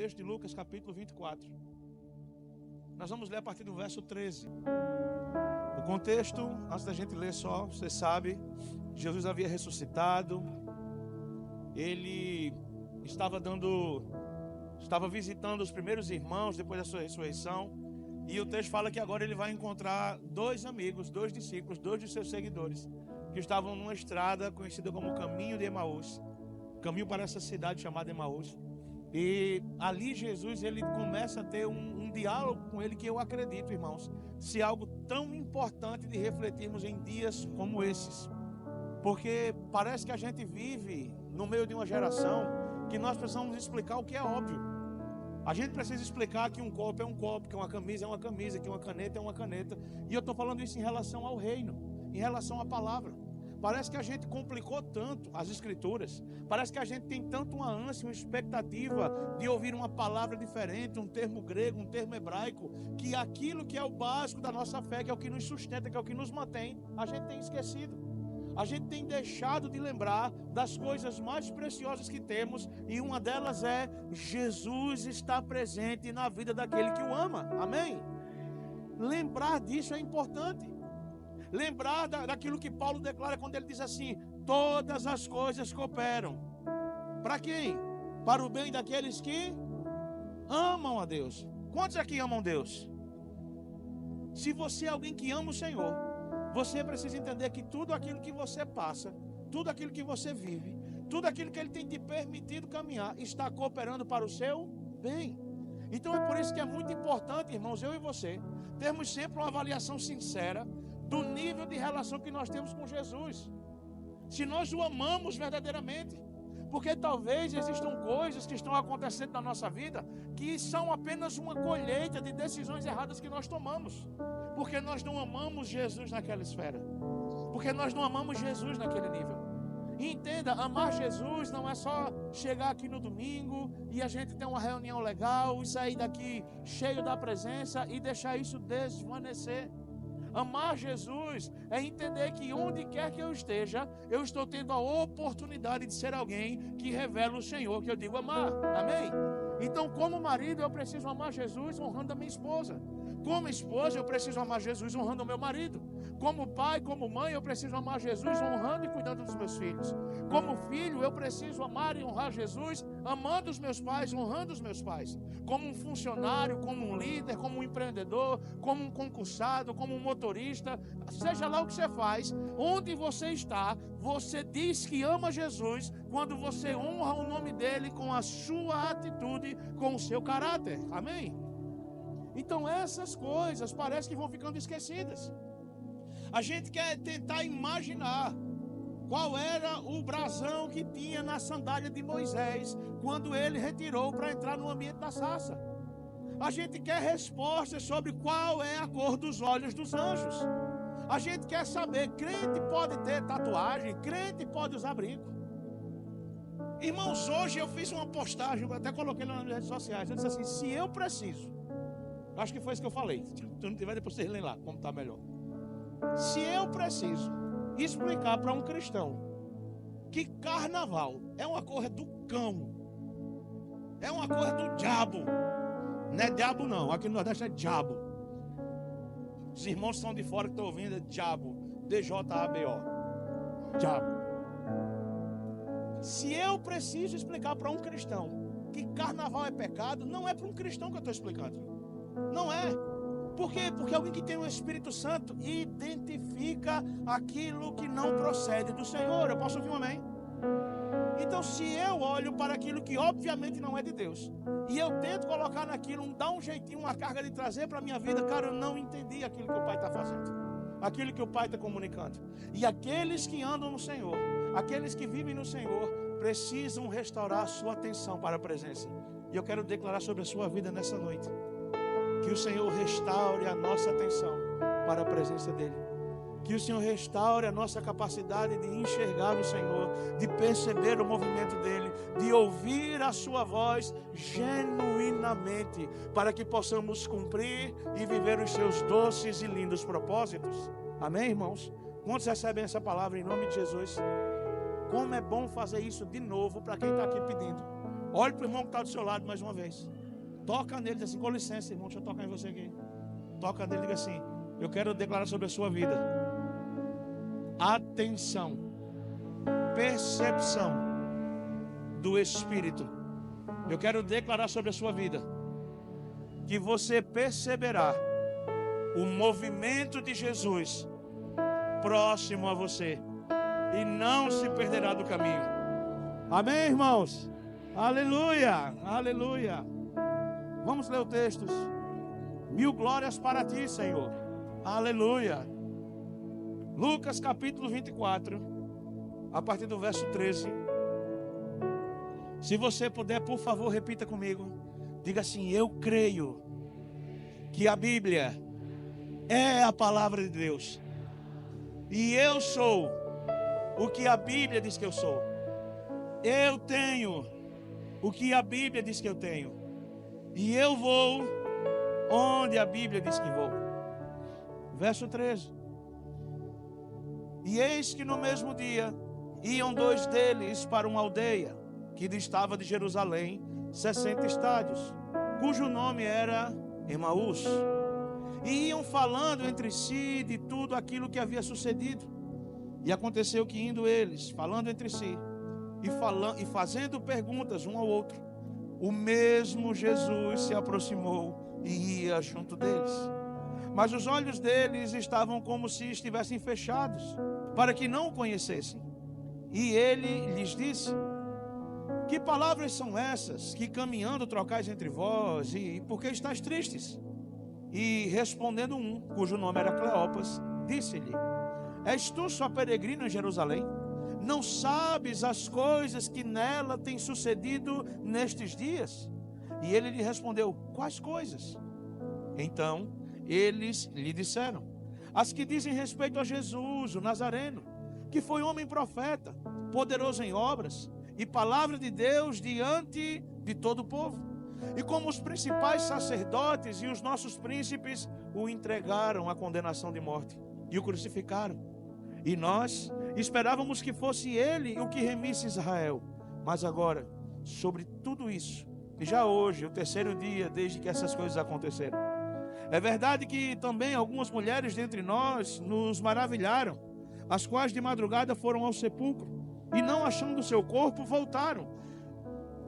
texto de Lucas, capítulo 24. Nós vamos ler a partir do verso 13. O contexto, antes da gente ler só, você sabe, Jesus havia ressuscitado. Ele estava visitando os primeiros irmãos depois da sua ressurreição. E o texto fala que agora ele vai encontrar dois amigos, dois discípulos, dois de seus seguidores, que estavam numa estrada conhecida como Caminho de Emaús, caminho para essa cidade chamada Emaús. E ali Jesus, ele começa a ter um diálogo com ele que eu acredito, irmãos, se algo tão importante de refletirmos em dias como esses. Porque parece que a gente vive no meio de uma geração que nós precisamos explicar o que é óbvio. A gente precisa explicar que um copo é um copo, que uma camisa é uma camisa, que uma caneta é uma caneta. E eu estou falando isso em relação ao reino, em relação à palavra. Parece que a gente complicou tanto as escrituras. Parece que a gente tem tanto uma ânsia, uma expectativa de ouvir uma palavra diferente, um termo grego, um termo hebraico, que aquilo que é o básico da nossa fé, que é o que nos sustenta, que é o que nos mantém, a gente tem esquecido. A gente tem deixado de lembrar das coisas mais preciosas que temos, e uma delas é Jesus está presente na vida daquele que o ama. Amém? Lembrar disso é importante. Lembrar daquilo que Paulo declara quando ele diz assim: todas as coisas cooperam. Para quem? Para o bem daqueles que amam a Deus. Quantos aqui amam Deus? Se você é alguém que ama o Senhor, você precisa entender que tudo aquilo que você passa, tudo aquilo que você vive, tudo aquilo que Ele tem te permitido caminhar, está cooperando para o seu bem. Então é por isso que é muito importante, irmãos, eu e você, termos sempre uma avaliação sincera do nível de relação que nós temos com Jesus. Se nós o amamos verdadeiramente. Porque talvez existam coisas que estão acontecendo na nossa vida que são apenas uma colheita de decisões erradas que nós tomamos. Porque nós não amamos Jesus naquela esfera. Porque nós não amamos Jesus naquele nível. E entenda, amar Jesus não é só chegar aqui no domingo e a gente ter uma reunião legal e sair daqui cheio da presença e deixar isso desvanecer. Amar Jesus é entender que onde quer que eu esteja, eu estou tendo a oportunidade de ser alguém que revela o Senhor, que eu digo amar. Amém? Então, como marido, eu preciso amar Jesus honrando a minha esposa. Como esposa, eu preciso amar Jesus honrando o meu marido. Como pai, como mãe, eu preciso amar Jesus honrando e cuidando dos meus filhos. Como filho, eu preciso amar e honrar Jesus amando os meus pais, honrando os meus pais. Como um funcionário, como um líder, como um empreendedor, como um concursado, como um motorista, seja lá o que você faz, onde você está, você diz que ama Jesus quando você honra o nome dele com a sua atitude, com o seu caráter. Amém? Então essas coisas parece que vão ficando esquecidas. A gente quer tentar imaginar qual era o brasão que tinha na sandália de Moisés quando ele retirou para entrar no ambiente da sarça. A gente quer respostas sobre qual é a cor dos olhos dos anjos. A gente quer saber, crente pode ter tatuagem, crente pode usar brinco. Irmãos, hoje eu fiz uma postagem, eu até coloquei lá nas redes sociais, eu disse assim: se eu preciso, acho que foi isso que eu falei, se não tiver depois vocês leem lá, como está melhor. Se eu preciso explicar para um cristão que carnaval é uma coisa do cão, é uma coisa do diabo, não é diabo não, aqui no Nordeste é diabo. Os irmãos que estão de fora que estão ouvindo é diabo, D-J-A-B-O, diabo. Se eu preciso explicar para um cristão que carnaval é pecado, não é para um cristão que eu estou explicando, não é. Por quê? Porque alguém que tem o Espírito Santo identifica aquilo que não procede do Senhor. Eu posso ouvir um amém? Então, se eu olho para aquilo que obviamente não é de Deus, e eu tento colocar naquilo, dar um jeitinho, uma carga de trazer para a minha vida, cara, eu não entendi aquilo que o Pai está fazendo, aquilo que o Pai está comunicando. E aqueles que andam no Senhor, aqueles que vivem no Senhor, precisam restaurar a sua atenção para a presença. E eu quero declarar sobre a sua vida nessa noite que o Senhor restaure a nossa atenção para a presença dEle. Que o Senhor restaure a nossa capacidade de enxergar o Senhor, de perceber o movimento dEle, de ouvir a sua voz genuinamente, para que possamos cumprir e viver os seus doces e lindos propósitos. Amém, irmãos? Quantos recebem essa palavra em nome de Jesus? Como é bom fazer isso de novo para quem está aqui pedindo. Olhe para o irmão que está do seu lado mais uma vez. Toca nele, diz assim: com licença, irmão, deixa eu tocar em você aqui. Toca nele e diga assim: eu quero declarar sobre a sua vida. Atenção, percepção do Espírito. Eu quero declarar sobre a sua vida que você perceberá o movimento de Jesus próximo a você e não se perderá do caminho. Amém, irmãos? Aleluia, aleluia. Vamos ler o texto. 1000 glórias para ti, Senhor. Aleluia. Lucas capítulo 24, a partir do verso 13. Se você puder, por favor, repita comigo. Diga assim: eu creio que a Bíblia é a palavra de Deus. E eu sou o que a Bíblia diz que eu sou. Eu tenho o que a Bíblia diz que eu tenho. E eu vou onde a Bíblia diz que vou. Verso 13. E eis que no mesmo dia iam 2 deles para uma aldeia que distava de Jerusalém 60 estádios, cujo nome era Emaús. E iam falando entre si de tudo aquilo que havia sucedido. E aconteceu que indo eles, falando entre si, e fazendo perguntas um ao outro, o mesmo Jesus se aproximou e ia junto deles. Mas os olhos deles estavam como se estivessem fechados, para que não o conhecessem. E ele lhes disse: que palavras são essas que caminhando trocais entre vós, e por que estáis tristes? E respondendo um, cujo nome era Cleopas, disse-lhe: és tu só peregrino em Jerusalém? Não sabes as coisas que nela têm sucedido nestes dias? E ele lhe respondeu: quais coisas? Então eles lhe disseram: as que dizem respeito a Jesus, o Nazareno, que foi homem profeta, poderoso em obras e palavra de Deus diante de todo o povo. E como os principais sacerdotes e os nossos príncipes o entregaram à condenação de morte e o crucificaram. E nós esperávamos que fosse ele o que remisse Israel. Mas agora, sobre tudo isso, e já hoje, o 3º dia desde que essas coisas aconteceram, é verdade que também algumas mulheres dentre nós nos maravilharam, as quais de madrugada foram ao sepulcro e não achando o seu corpo, voltaram,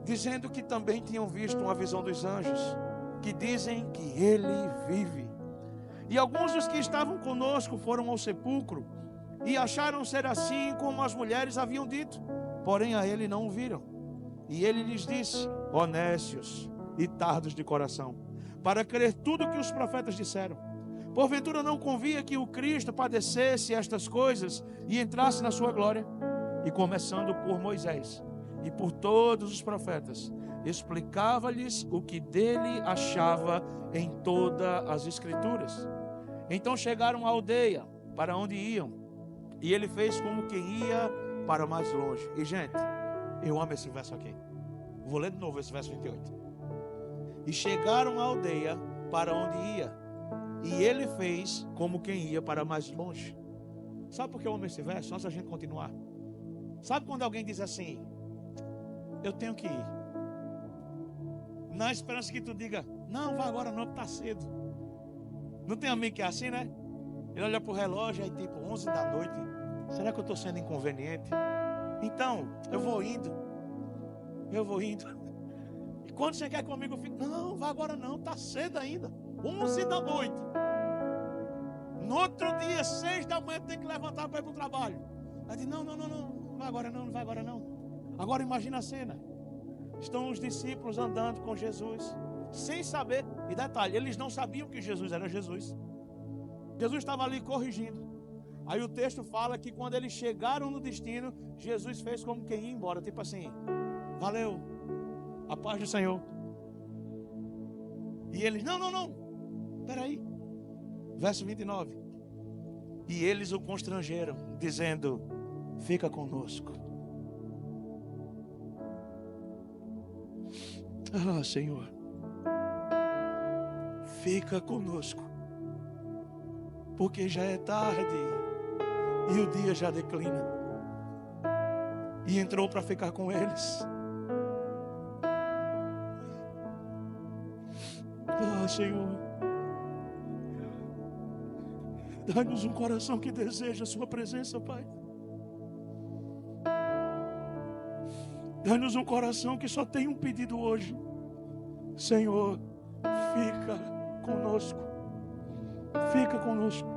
dizendo que também tinham visto uma visão dos anjos, que dizem que ele vive. E alguns dos que estavam conosco foram ao sepulcro e acharam ser assim como as mulheres haviam dito, porém a ele não o viram. E ele lhes disse: ó nécios e tardos de coração, para crer tudo o que os profetas disseram. Porventura não convinha que o Cristo padecesse estas coisas e entrasse na sua glória? E começando por Moisés e por todos os profetas, explicava-lhes o que dele achava em todas as Escrituras. Então chegaram à aldeia para onde iam, e ele fez como quem ia para mais longe. E gente, eu amo esse verso aqui. Vou ler de novo esse verso 28. E chegaram à aldeia para onde ia, e ele fez como quem ia para mais longe. Sabe por que eu amo esse verso? Antes da gente continuar. Sabe quando alguém diz assim: eu tenho que ir, na esperança que tu diga: não, vai agora não, está cedo. Não tem amigo que é assim, né? Ele olha para o relógio, aí tipo 11 da noite. Será que eu estou sendo inconveniente? Então, eu vou indo. E quando você quer que o amigo fique: não, vai agora não, está cedo ainda, 11 da noite. No outro dia, 6 da manhã, tem que levantar para ir para o trabalho. Aí diz: não vai agora não. Agora imagina a cena. Estão os discípulos andando com Jesus, sem saber, e detalhe, eles não sabiam que Jesus era Jesus. Jesus estava ali corrigindo. Aí o texto fala que quando eles chegaram no destino, Jesus fez como quem ia embora, tipo assim: valeu, a paz do Senhor. E eles: não, peraí. Verso 29. E eles o constrangeram, dizendo: fica conosco. Ah, Senhor, fica conosco, porque já é tarde e o dia já declina. E entrou para ficar com eles. Ah, Senhor, dá-nos um coração que deseja a sua presença, Pai. Dá-nos um coração que só tem um pedido hoje. Senhor, fica conosco. Fica conosco.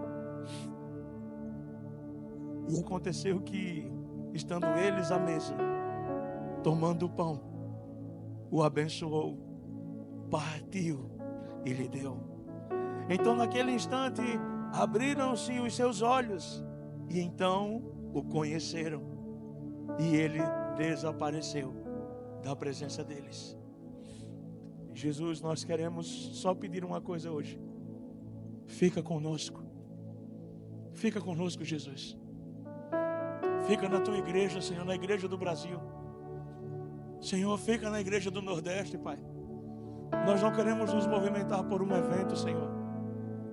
E aconteceu que, estando eles à mesa, tomando o pão, o abençoou, partiu e lhe deu. Então, naquele instante, abriram-se os seus olhos e então o conheceram. E ele desapareceu da presença deles. Jesus, nós queremos só pedir uma coisa hoje. Fica conosco. Fica conosco, Jesus. Fica na tua igreja, Senhor, na igreja do Brasil. Senhor, fica na igreja do Nordeste, Pai. Nós não queremos nos movimentar por um evento, Senhor.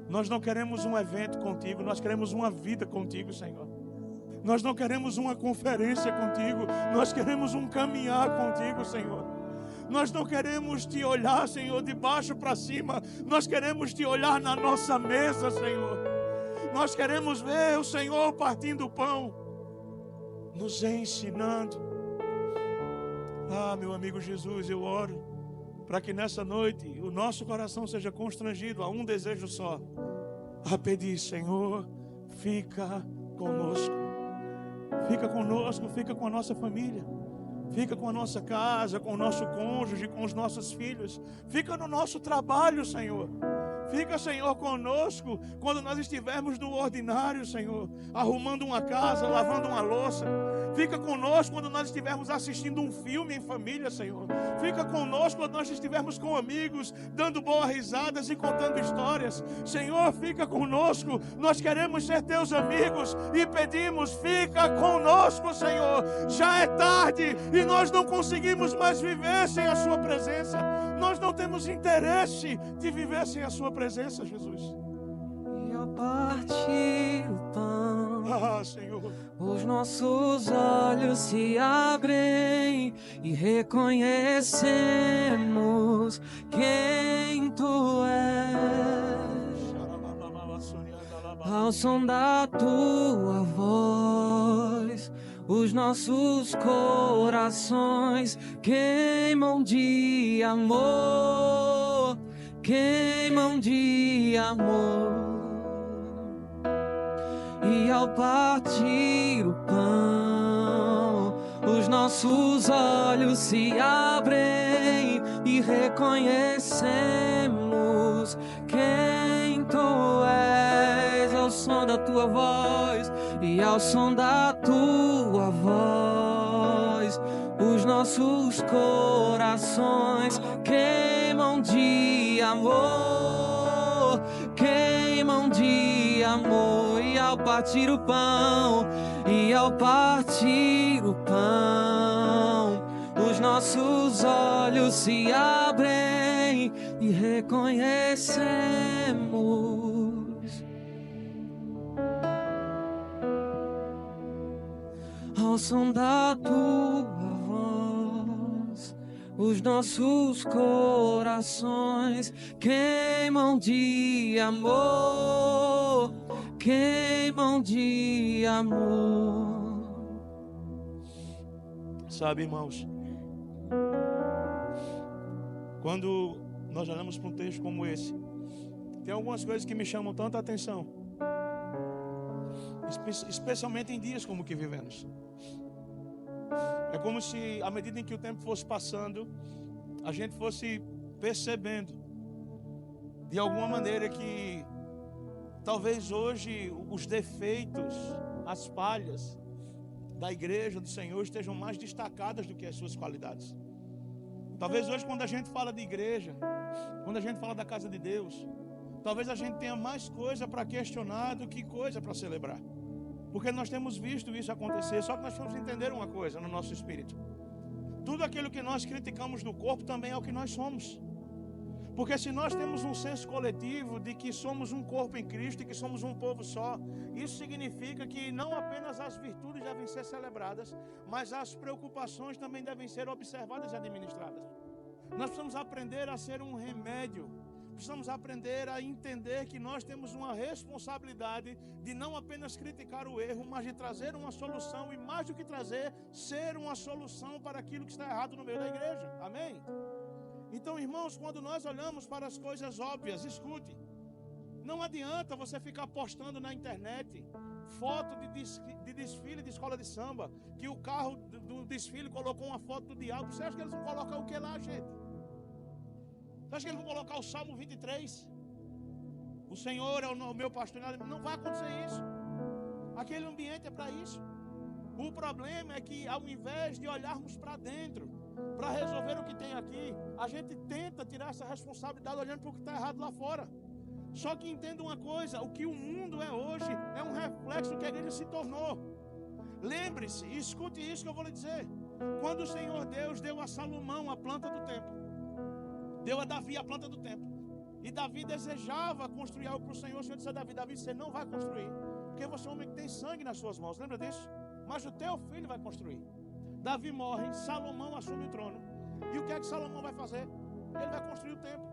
Nós não queremos um evento contigo, nós queremos uma vida contigo, Senhor. Nós não queremos uma conferência contigo, nós queremos um caminhar contigo, Senhor. Nós não queremos te olhar, Senhor, de baixo para cima. Nós queremos te olhar na nossa mesa, Senhor. Nós queremos ver o Senhor partindo o pão, nos ensinando. Ah, meu amigo Jesus, eu oro para que nessa noite o nosso coração seja constrangido a um desejo só, a pedir: Senhor, fica conosco. Fica conosco, fica com a nossa família. Fica com a nossa casa, com o nosso cônjuge, com os nossos filhos. Fica no nosso trabalho, Senhor. Fica, Senhor, conosco quando nós estivermos no ordinário, Senhor, arrumando uma casa, lavando uma louça. Fica conosco quando nós estivermos assistindo um filme em família, Senhor. Fica conosco quando nós estivermos com amigos, dando boas risadas e contando histórias. Senhor, fica conosco. Nós queremos ser teus amigos e pedimos: fica conosco, Senhor. Já é tarde e nós não conseguimos mais viver sem a sua presença. Nós não temos interesse de viver sem a sua presença, Jesus. E ao partir o pão, Senhor, os nossos olhos se abrem e reconhecemos quem tu és. Ao som da tua voz, os nossos corações queimam de amor, queimam de amor. E ao partir o pão, os nossos olhos se abrem e reconhecemos quem tu és. Ao som da tua voz e ao som da tua voz, os nossos corações queimam de amor, queimam de amor. E ao partir o pão, e ao partir o pão, os nossos olhos se abrem e reconhecemos. Ao som da tua voz, os nossos corações queimam de amor, queimam de amor. Sabe, irmãos, quando nós olhamos para um texto como esse, tem algumas coisas que me chamam tanta atenção, especialmente em dias como o que vivemos. É como se, à medida em que o tempo fosse passando, a gente fosse percebendo, de alguma maneira, que talvez hoje os defeitos, as falhas da igreja do Senhor estejam mais destacadas do que as suas qualidades. Talvez hoje, quando a gente fala de igreja, quando a gente fala da casa de Deus, talvez a gente tenha mais coisa para questionar do que coisa para celebrar. Porque nós temos visto isso acontecer. Só que nós vamos entender uma coisa no nosso espírito: tudo aquilo que nós criticamos no corpo também é o que nós somos. Porque se nós temos um senso coletivo de que somos um corpo em Cristo e que somos um povo só, isso significa que não apenas as virtudes devem ser celebradas, mas as preocupações também devem ser observadas e administradas. Nós precisamos aprender a ser um remédio, precisamos aprender a entender que nós temos uma responsabilidade de não apenas criticar o erro, mas de trazer uma solução e, mais do que trazer, ser uma solução para aquilo que está errado no meio da igreja. Amém? Então, irmãos, quando nós olhamos para as coisas óbvias, escute, não adianta você ficar postando na internet foto de desfile de escola de samba, que o carro do desfile colocou uma foto do diabo. Você acha que eles vão colocar o que lá, gente? Você acha que eles vão colocar o Salmo 23? O Senhor é o meu pastor. Não vai acontecer isso. Aquele ambiente é para isso. O problema é que, ao invés de olharmos para dentro, para resolver o que tem aqui, a gente tenta tirar essa responsabilidade olhando para o que está errado lá fora. Só que entenda uma coisa, o que o mundo é hoje é um reflexo do que a igreja se tornou. Lembre-se, escute isso que eu vou lhe dizer. Quando o Senhor Deus deu a Salomão a planta do templo, deu a Davi a planta do templo, e Davi desejava construir algo para o Senhor disse a Davi, você não vai construir, porque você é um homem que tem sangue nas suas mãos, lembra disso? Mas o teu filho vai construir. Davi morre, Salomão assume o trono, e o que é que Salomão vai fazer? Ele vai construir o templo.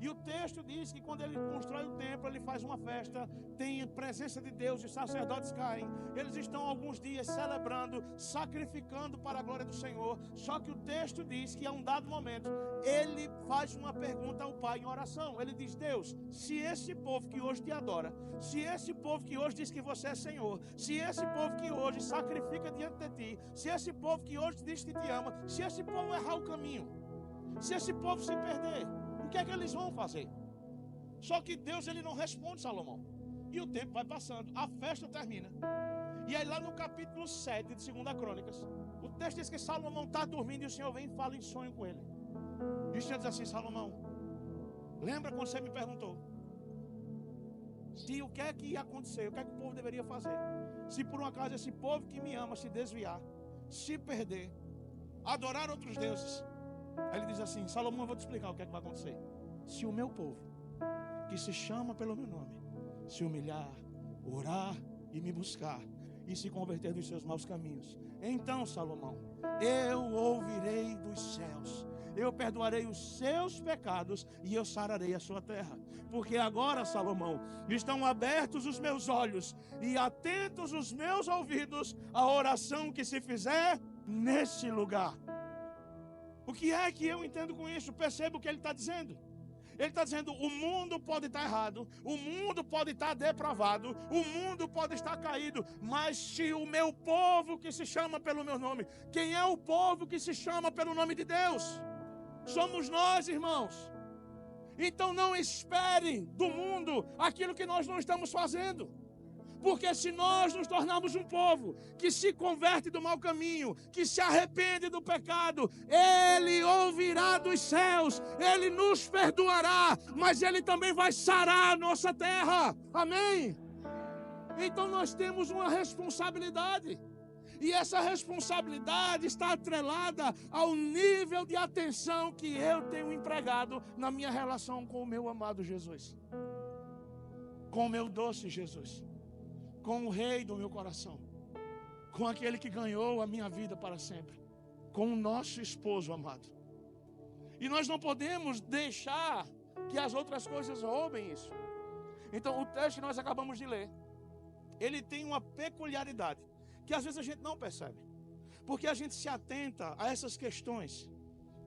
E o texto diz que quando ele constrói o templo, ele faz uma festa, tem a presença de Deus, os sacerdotes caem, eles estão alguns dias celebrando, sacrificando para a glória do Senhor. Só que o texto diz que a um dado momento, ele faz uma pergunta ao Pai em oração. Ele diz, Deus, se esse povo que hoje te adora, se esse povo que hoje diz que você é Senhor, se esse povo que hoje sacrifica diante de ti, se esse povo que hoje diz que te ama, se esse povo errar o caminho, se esse povo se perder, o que é que eles vão fazer? Só que Deus, ele não responde Salomão. E o tempo vai passando, a festa termina. E aí lá no capítulo 7 de 2 Crônicas, o texto diz que Salomão está dormindo e o Senhor vem e fala em sonho com ele. E o Senhor diz assim, Salomão, lembra quando você me perguntou se o que é que ia acontecer, o que é que o povo deveria fazer? Se por um acaso esse povo que me ama se desviar, se perder, adorar outros deuses. Aí ele diz assim, Salomão, eu vou te explicar o que é que vai acontecer. Se o meu povo, que se chama pelo meu nome, se humilhar, orar e me buscar, e se converter dos seus maus caminhos, então, Salomão, eu ouvirei dos céus, eu perdoarei os seus pecados e eu sararei a sua terra. Porque agora, Salomão, estão abertos os meus olhos e atentos os meus ouvidos à oração que se fizer nesse lugar. O que é que eu entendo com isso? Perceba o que ele está dizendo. Ele está dizendo, o mundo pode estar errado, o mundo pode estar depravado, o mundo pode estar caído, mas se o meu povo que se chama pelo meu nome, quem é o povo que se chama pelo nome de Deus? Somos nós, irmãos. Então não esperem do mundo aquilo que nós não estamos fazendo. Porque se nós nos tornarmos um povo que se converte do mau caminho, que se arrepende do pecado, Ele ouvirá dos céus, Ele nos perdoará, mas Ele também vai sarar a nossa terra. Amém? Então nós temos uma responsabilidade. E essa responsabilidade está atrelada ao nível de atenção que eu tenho empregado na minha relação com o meu amado Jesus. Com o meu doce Jesus. Com o rei do meu coração, com aquele que ganhou a minha vida para sempre, com o nosso esposo amado. E nós não podemos deixar que as outras coisas roubem isso. Então o texto que nós acabamos de ler, ele tem uma peculiaridade, que às vezes a gente não percebe, porque a gente se atenta a essas questões,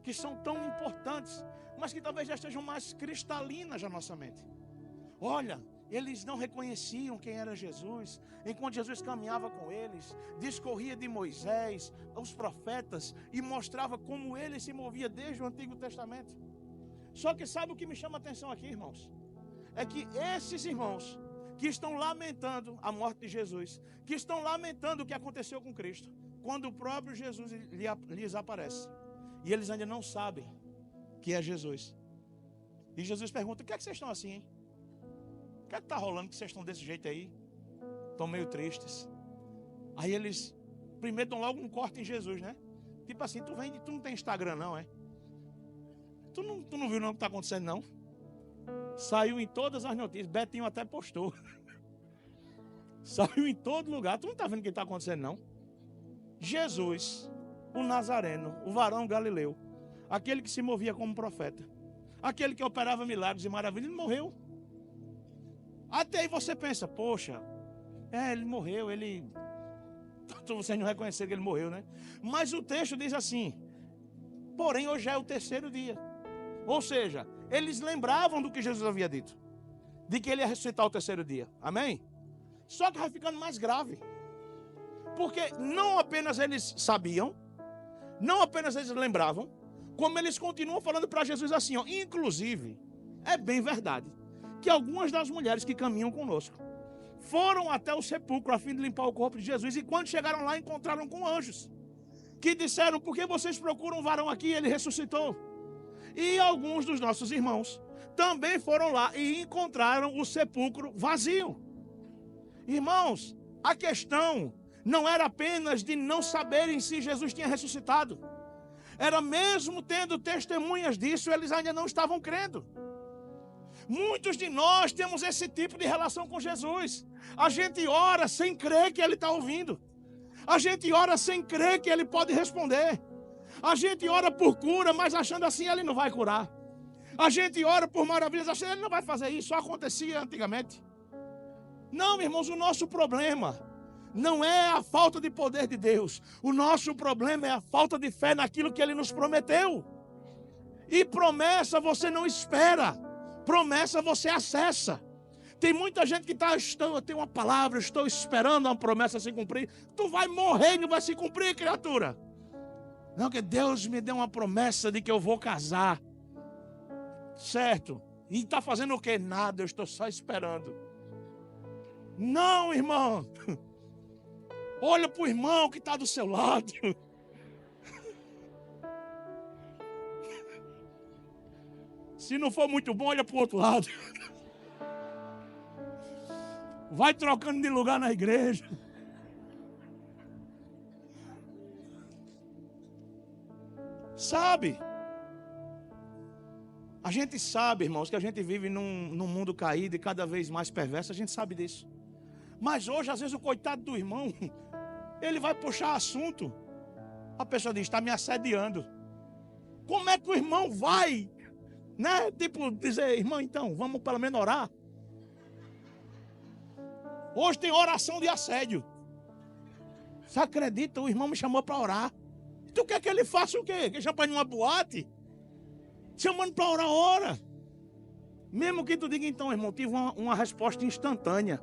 que são tão importantes, mas que talvez já estejam mais cristalinas na nossa mente. Olha, eles não reconheciam quem era Jesus, enquanto Jesus caminhava com eles, discorria de Moisés, os profetas, e mostrava como ele se movia desde o Antigo Testamento. Só que sabe o que me chama a atenção aqui, irmãos? É que esses irmãos que estão lamentando a morte de Jesus, que estão lamentando o que aconteceu com Cristo, quando o próprio Jesus lhes aparece, e eles ainda não sabem que é Jesus. E Jesus pergunta, o que é que vocês estão assim, hein? O que é que está rolando que vocês estão desse jeito aí? Estão meio tristes. Aí eles primeiro dão logo um corte em Jesus, né? Tipo assim, tu não tem Instagram não, é? Tu não viu não o que está acontecendo não? Saiu em todas as notícias, Betinho até postou. Saiu em todo lugar, tu não está vendo o que está acontecendo não? Jesus, o Nazareno, o varão galileu, aquele que se movia como profeta, aquele que operava milagres e maravilhas, ele morreu. Até aí você pensa, poxa, ele morreu, vocês não reconheceram que ele morreu, né? Mas o texto diz assim, porém hoje já é o terceiro dia. Ou seja, eles lembravam do que Jesus havia dito, de que ele ia ressuscitar o terceiro dia. Amém? Só que vai ficando mais grave. Porque não apenas eles sabiam, não apenas eles lembravam, como eles continuam falando para Jesus assim, ó, inclusive, é bem verdade, que algumas das mulheres que caminham conosco foram até o sepulcro a fim de limpar o corpo de Jesus, e quando chegaram lá encontraram com anjos, que disseram, por que vocês procuram um varão aqui? Ele ressuscitou. E alguns dos nossos irmãos também foram lá e encontraram o sepulcro vazio. Irmãos, a questão não era apenas de não saberem se Jesus tinha ressuscitado. Era mesmo tendo testemunhas disso, eles ainda não estavam crendo. Muitos de nós temos esse tipo de relação com Jesus. A gente ora sem crer que Ele está ouvindo. A gente ora sem crer que Ele pode responder. A gente ora por cura, mas achando assim Ele não vai curar. A gente ora por maravilhas, achando que Ele não vai fazer isso. Só acontecia antigamente. Não, irmãos, o nosso problema não é a falta de poder de Deus. O nosso problema é a falta de fé naquilo que Ele nos prometeu. E promessa você não espera. Promessa você acessa. Tem muita gente que eu tenho uma palavra, estou esperando uma promessa se cumprir. Tu vai morrer e não vai se cumprir, criatura. Não, que Deus me deu uma promessa de que eu vou casar. Certo. E está fazendo o quê? Nada, eu estou só esperando. Não, irmão. Olha para o irmão que está do seu lado. Se não for muito bom, olha para o outro lado. Vai trocando de lugar na igreja. Sabe? A gente sabe, irmãos, que a gente vive num mundo caído e cada vez mais perverso. A gente sabe disso. Mas hoje, às vezes, o coitado do irmão, ele vai puxar assunto. A pessoa diz, está me assediando. Como é que o irmão vai, né? Tipo, dizer, irmão, então, vamos pelo menos orar. Hoje tem oração de assédio. Você acredita? O irmão me chamou para orar. Tu quer que ele faça o quê? Que chama para ir numa boate? Chamando para orar, ora. Mesmo que tu diga, então, irmão, tive uma resposta instantânea.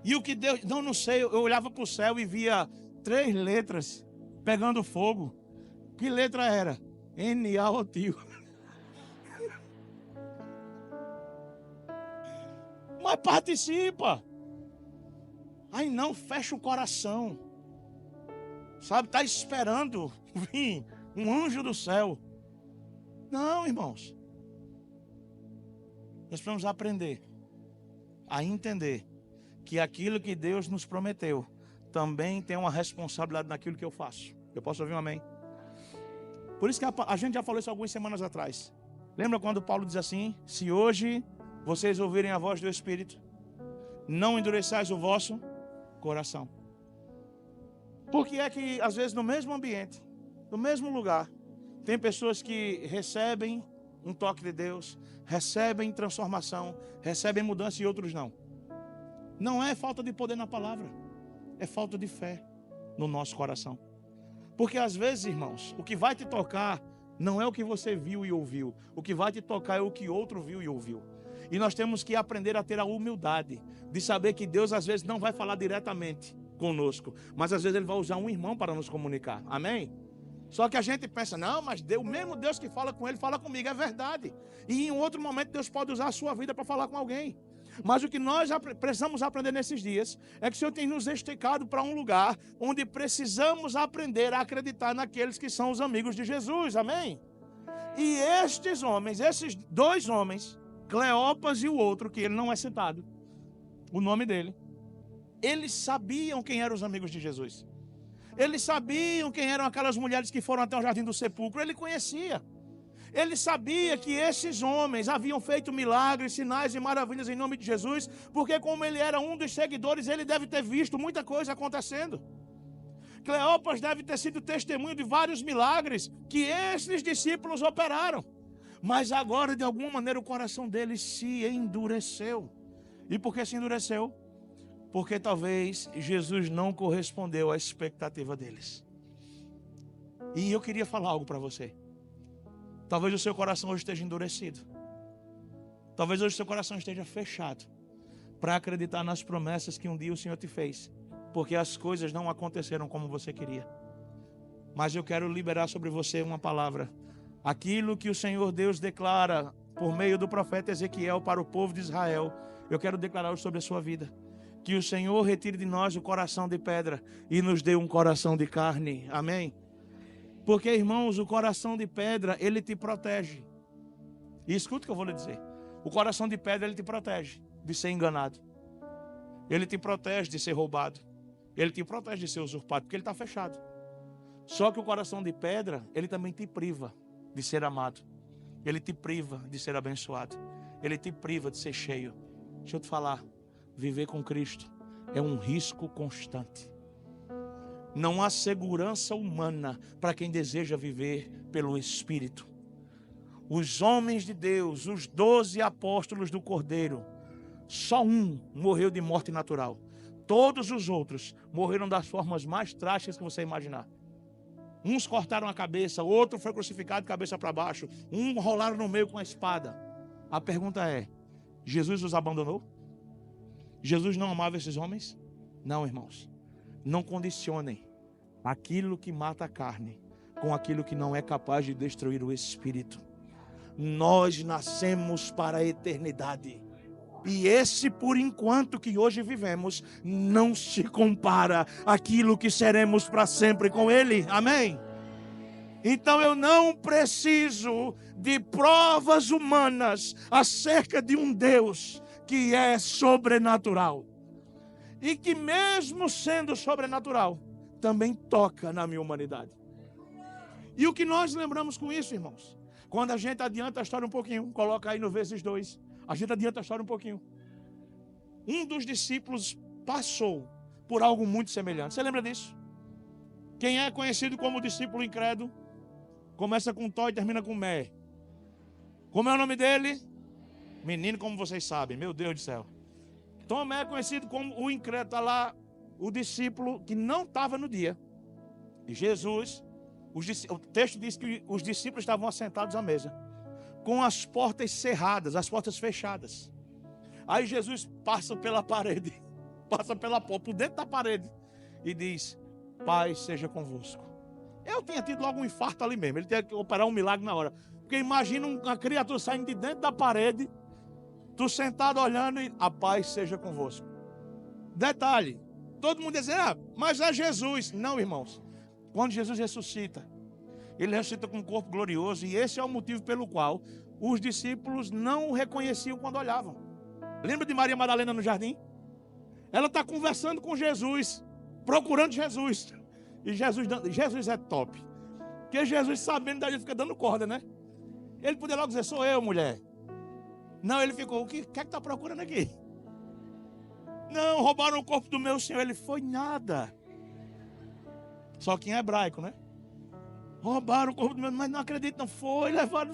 E o que Deus, não sei, eu olhava para o céu e via 3 letras pegando fogo. Que letra era? N-A-O-T-I-O. Mas participa. Aí não, fecha o coração. Sabe, está esperando vir um anjo do céu. Não, irmãos. Nós precisamos aprender a entender que aquilo que Deus nos prometeu também tem uma responsabilidade naquilo que eu faço. Eu posso ouvir um amém? Por isso que a gente já falou isso algumas semanas atrás. Lembra quando Paulo diz assim, se hoje vocês ouvirem a voz do Espírito, não endureçais o vosso coração. Porque é que às vezes no mesmo ambiente, no mesmo lugar, tem pessoas que recebem um toque de Deus, recebem transformação, recebem mudança e outros não. Não é falta de poder na palavra, é falta de fé no nosso coração. Porque às vezes, irmãos, o que vai te tocar não é o que você viu e ouviu. O que vai te tocar é o que outro viu e ouviu. E nós temos que aprender a ter a humildade de saber que Deus às vezes não vai falar diretamente conosco, mas às vezes Ele vai usar um irmão para nos comunicar. Amém? Só que a gente pensa, não, mas Deus, o mesmo Deus que fala com ele, fala comigo. É verdade. E em outro momento Deus pode usar a sua vida para falar com alguém. Mas o que nós precisamos aprender nesses dias é que o Senhor tem nos esticado para um lugar onde precisamos aprender a acreditar naqueles que são os amigos de Jesus. Amém? E estes homens, esses 2 homens, Cleopas e o outro, que ele não é citado, o nome dele, eles sabiam quem eram os amigos de Jesus. Eles sabiam quem eram aquelas mulheres que foram até o jardim do sepulcro. Ele conhecia. Ele sabia que esses homens haviam feito milagres, sinais e maravilhas em nome de Jesus, porque como ele era um dos seguidores, ele deve ter visto muita coisa acontecendo. Cleopas deve ter sido testemunho de vários milagres que esses discípulos operaram. Mas agora, de alguma maneira, o coração deles se endureceu. E por que se endureceu? Porque talvez Jesus não correspondeu à expectativa deles. E eu queria falar algo para você. Talvez o seu coração hoje esteja endurecido. Talvez hoje o seu coração esteja fechado para acreditar nas promessas que um dia o Senhor te fez. Porque as coisas não aconteceram como você queria. Mas eu quero liberar sobre você uma palavra. Aquilo que o Senhor Deus declara por meio do profeta Ezequiel para o povo de Israel, eu quero declarar sobre a sua vida. Que o Senhor retire de nós o coração de pedra e nos dê um coração de carne. Amém? Porque, irmãos, o coração de pedra, ele te protege. E escuta o que eu vou lhe dizer. O coração de pedra, ele te protege de ser enganado. Ele te protege de ser roubado. Ele te protege de ser usurpado, porque ele está fechado. Só que o coração de pedra, ele também te priva de ser amado. Ele te priva de ser abençoado. Ele te priva de ser cheio. Deixa eu te falar. Viver com Cristo é um risco constante. Não há segurança humana para quem deseja viver pelo Espírito. Os homens de Deus, os 12 apóstolos do Cordeiro, só um morreu de morte natural. Todos os outros morreram das formas mais trágicas que você imaginar. Uns cortaram a cabeça, outro foi crucificado de cabeça para baixo, um rolaram no meio com a espada. A pergunta é, Jesus os abandonou? Jesus não amava esses homens? Não, irmãos. Não condicionem aquilo que mata a carne com aquilo que não é capaz de destruir o espírito. Nós nascemos para a eternidade. E esse, por enquanto que hoje vivemos, não se compara àquilo que seremos para sempre com Ele. Amém? Então eu não preciso de provas humanas acerca de um Deus que é sobrenatural. E que mesmo sendo sobrenatural, também toca na minha humanidade. E o que nós lembramos com isso, irmãos? Quando a gente adianta a história um pouquinho, coloca aí no vezes 2. A gente adianta a história um pouquinho. Um dos discípulos passou por algo muito semelhante. Você lembra disso? Quem é conhecido como discípulo incrédulo? Começa com Tó e termina com Mé. Como é o nome dele? Menino, como vocês sabem, meu Deus do céu. Tomé é conhecido como o incrédulo. Está lá o discípulo que não estava no dia. E Jesus, o texto diz que os discípulos estavam assentados à mesa, com as portas cerradas, as portas fechadas. Aí Jesus passa pela parede, passa pela porta, por dentro da parede, e diz, paz seja convosco. Eu tinha tido logo um infarto ali mesmo, ele tinha que operar um milagre na hora. Porque imagina uma criatura saindo de dentro da parede, tu sentado olhando e a paz seja convosco. Detalhe, todo mundo diz, mas é Jesus. Não, irmãos, quando Jesus ressuscita, ele ressuscita com um corpo glorioso, e esse é o motivo pelo qual os discípulos não o reconheciam quando olhavam. Lembra de Maria Madalena no jardim? Ela está conversando com Jesus, procurando Jesus. E Jesus é top. Porque Jesus, sabendo daí, fica dando corda, né? Ele podia logo dizer, sou eu, mulher. Não, ele ficou, o que é que está procurando aqui? Não, roubaram o corpo do meu Senhor. Ele foi nada. Só que em hebraico, né? Roubaram o corpo do meu, mas não acredito, não foi, levaram.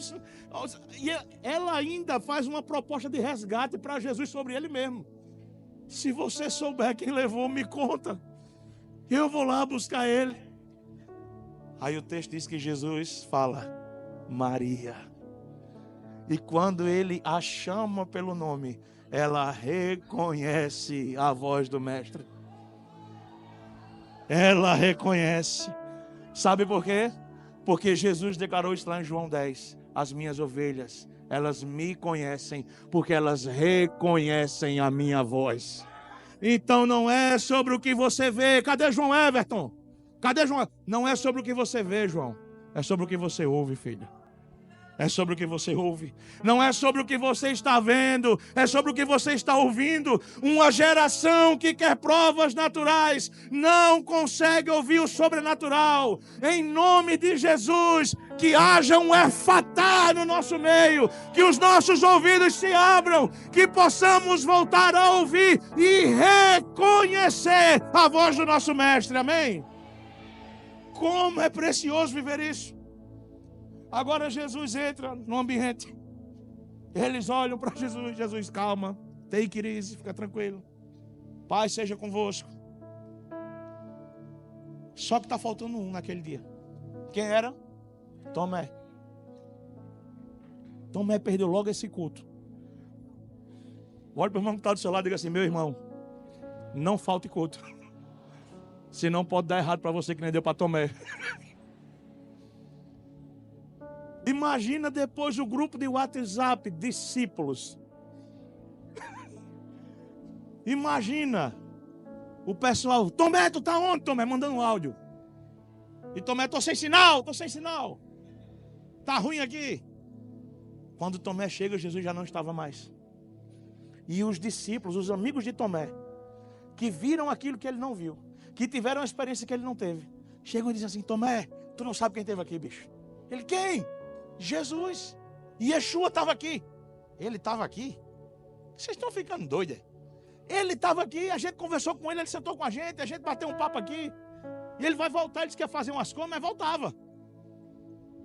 E ela ainda faz uma proposta de resgate para Jesus sobre ele mesmo. Se você souber quem levou, me conta. Eu vou lá buscar ele. Aí o texto diz que Jesus fala, Maria. E quando ele a chama pelo nome, ela reconhece a voz do mestre. Ela reconhece. Sabe por quê? Porque Jesus declarou isso lá em João 10. As minhas ovelhas, elas me conhecem, porque elas reconhecem a minha voz. Então não é sobre o que você vê. Cadê João Everton? Cadê João? Não é sobre o que você vê, João. É sobre o que você ouve, filho. É sobre o que você ouve. Não é sobre o que você está vendo. É sobre o que você está ouvindo. Uma geração que quer provas naturais não consegue ouvir o sobrenatural. Em nome de Jesus, que haja um efatá no nosso meio. Que os nossos ouvidos se abram. Que possamos voltar a ouvir e reconhecer a voz do nosso Mestre. Amém? Como é precioso viver isso. Agora Jesus entra no ambiente. Eles olham para Jesus. Jesus, calma. Take it easy, fica tranquilo. Paz seja convosco. Só que está faltando um naquele dia. Quem era? Tomé. Tomé perdeu logo esse culto. Olha para o irmão que está do seu lado e diga assim: meu irmão, não falte culto. Senão pode dar errado para você que nem deu para Tomé. Imagina depois o grupo de WhatsApp, discípulos. Imagina o pessoal: Tomé, tu tá onde, Tomé? Mandando um áudio. E Tomé: tô sem sinal. Tá ruim aqui. Quando Tomé chega, Jesus já não estava mais. E os discípulos, os amigos de Tomé, que viram aquilo que ele não viu, que tiveram uma experiência que ele não teve, chegam e dizem assim: Tomé, tu não sabe quem esteve aqui, bicho. Ele: quem? Jesus. E Yeshua estava aqui. Ele estava aqui? Vocês estão ficando doidos. Ele estava aqui, a gente conversou com ele, ele sentou com a gente bateu um papo aqui. E ele vai voltar, ele disse que ia fazer umas coisas, mas voltava.